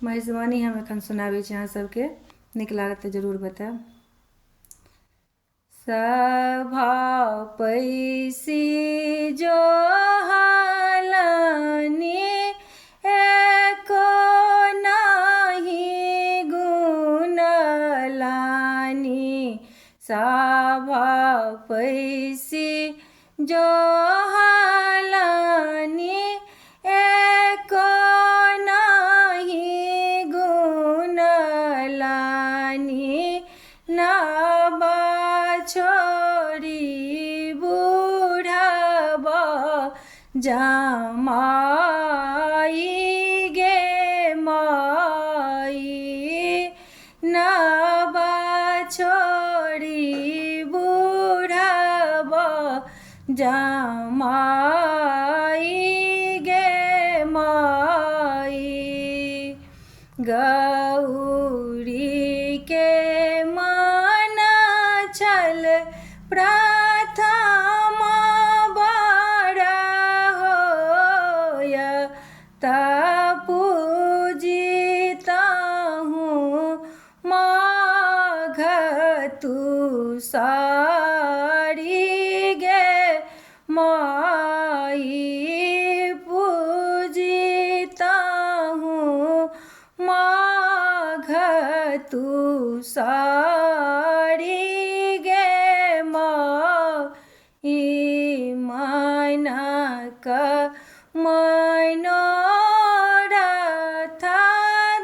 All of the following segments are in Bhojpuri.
महिषवाणी हम एखन सुनाबै छी अहाँ सबके, नीक लागत तऽ जरूर बताएब। सभा पैसी जो हालनी एको नाही गुणलानी। सभा पैसी जो हालनी एको नाही गुणलानी। नबा छोरी बूढ़बा जमाई गे माई। नबा छोरी बूढ़बा जमाई गे माई। गौरी के मन छल प्रथमा बड़ होय, पूजितहूँ माघ तू सारी गे माई। पूजितहूँ माघ तू सारी गे माई। मानक मनोरथ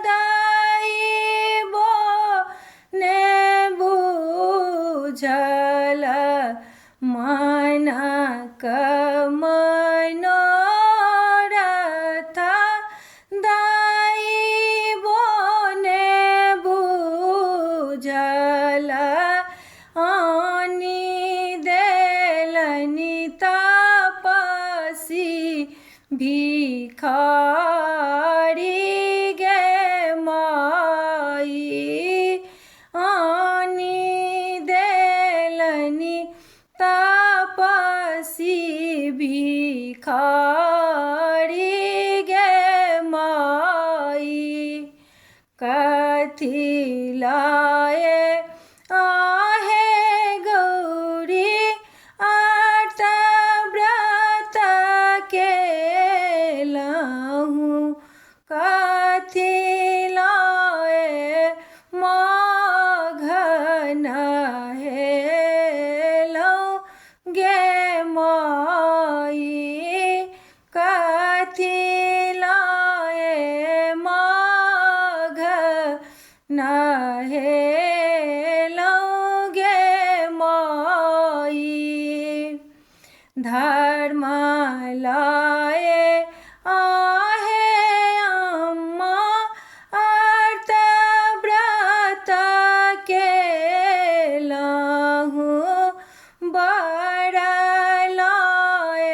दैबो ने बुझल। मानक मनोरथ दैबो ने बुझल। आनी देलनि तपसी भिखारी गे माई। आनी देलनि तपसी भिखारी गे माई। कथी लाए आहे गौरी आर्त व्रत केलहूँ। कथी लाए माघ नहेलहुँ गे माई। कथी लाए माघ नहेलहुँ गे माई। धर्म लाए आहे अम्मा आर्त व्रत केलहूँ। बड़ लाए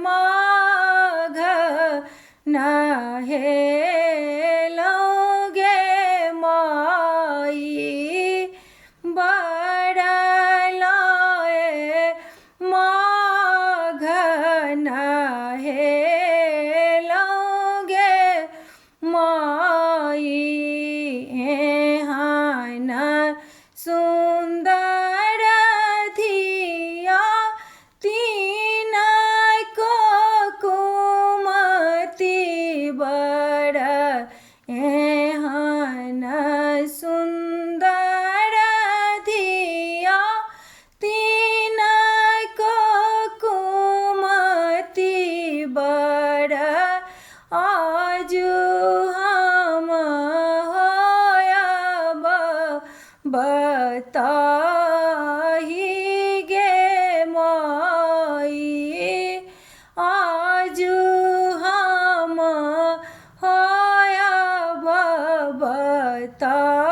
माघ नहेलहुँ गे माई। बड़ लाए माघ नहेलहुँ गे माई। एहन सुन्दर धिया तीनको कुमति बड़। एहन सुन्दर धिया तीनको कुमति बड़। आजु हम होयब बताही गे माई। आजु हम होयब बताही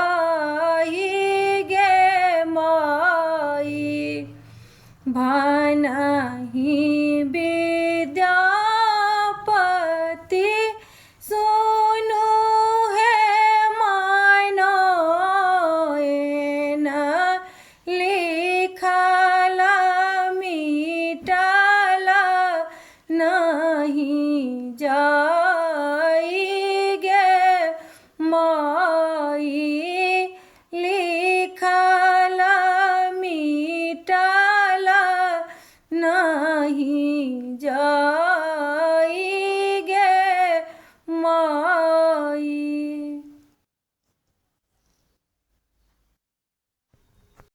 गे माई। भानहि विद्यापति सुनु हे मानो एन